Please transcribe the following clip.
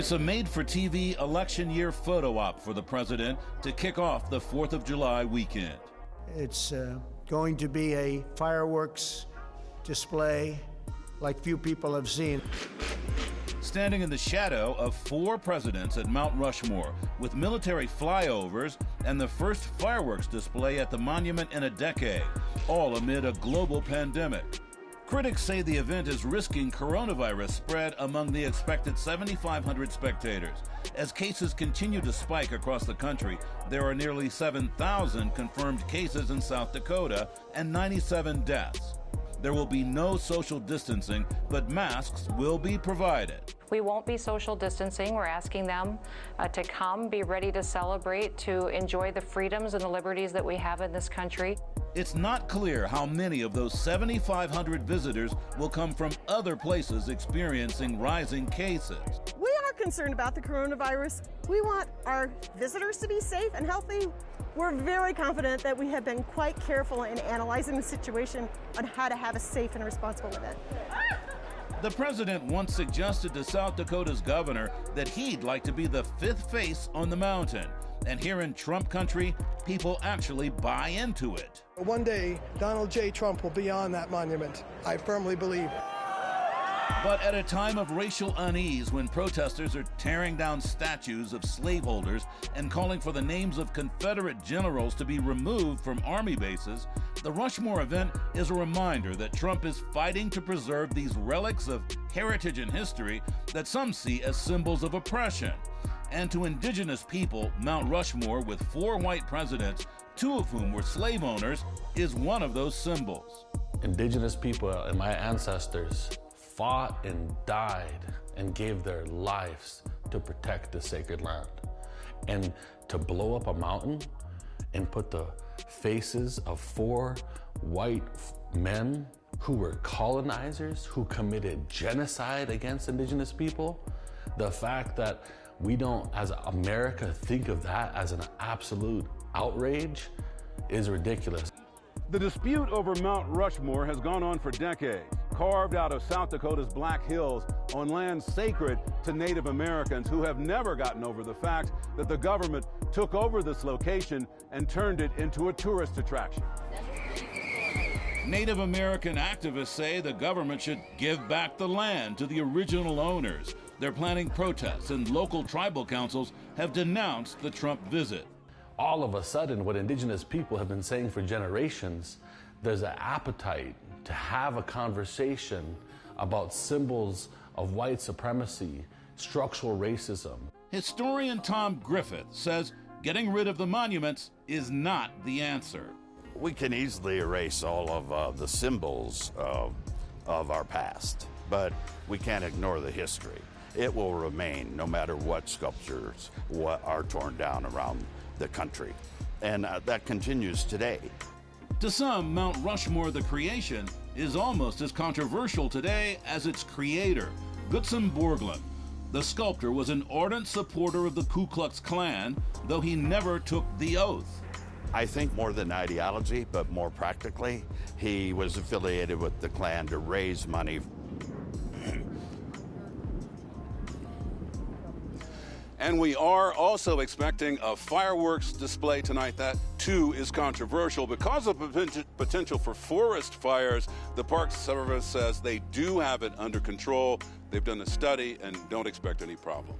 It's a made-for-TV election year photo op for the president to kick off the 4th of July weekend. It's going to be a fireworks display like few people have seen. Standing in the shadow of 4 presidents at Mount Rushmore, with military flyovers and the first fireworks display at the monument in a decade, all amid a global pandemic. Critics say the event is risking coronavirus spread among the expected 7,500 spectators. As cases continue to spike across the country, there are nearly 7,000 confirmed cases in South Dakota and 97 deaths. There will be no social distancing, but masks will be provided. We won't be social distancing. We're asking them to come, be ready to celebrate, to enjoy the freedoms and the liberties that we have in this country. It's not clear how many of those 7,500 visitors will come from other places experiencing rising cases. We are concerned about the coronavirus. We want our visitors to be safe and healthy. We're very confident that we have been quite careful in analyzing the situation on how to have a safe and responsible event. The president once suggested to South Dakota's governor that he'd like to be the 5th face on the mountain. And here in Trump country, people actually buy into it. One day, Donald J. Trump will be on that monument. I firmly believe. But at a time of racial unease, when protesters are tearing down statues of slaveholders and calling for the names of Confederate generals to be removed from army bases, the Rushmore event is a reminder that Trump is fighting to preserve these relics of heritage and history that some see as symbols of oppression. And to indigenous people, Mount Rushmore, with 4 white presidents, 2 of whom were slave owners, is one of those symbols. Indigenous people and my ancestors fought and died and gave their lives to protect the sacred land. And to blow up a mountain and put the faces of 4 white men who were colonizers, who committed genocide against indigenous people, the fact that we don't, as America, think of that as an absolute outrage is ridiculous. The dispute over Mount Rushmore has gone on for decades, carved out of South Dakota's Black Hills on land sacred to Native Americans who have never gotten over the fact that the government took over this location and turned it into a tourist attraction. Native American activists say the government should give back the land to the original owners. They're planning protests, and local tribal councils have denounced the Trump visit. All of a sudden, what indigenous people have been saying for generations, there's an appetite to have a conversation about symbols of white supremacy, structural racism. Historian Tom Griffith says getting rid of the monuments is not the answer. We can easily erase all of the symbols of our past, but we can't ignore the history. It will remain no matter what sculptures are torn down around the country. And that continues today. To some, Mount Rushmore, the creation, is almost as controversial today as its creator, Gutzon Borglum. The sculptor was an ardent supporter of the Ku Klux Klan, though he never took the oath. I think more than ideology, but more practically, he was affiliated with the Klan to raise money. And we are also expecting a fireworks display tonight. That, too, is controversial. Because of potential for forest fires, the Park Service says they do have it under control. They've done a study and don't expect any problem.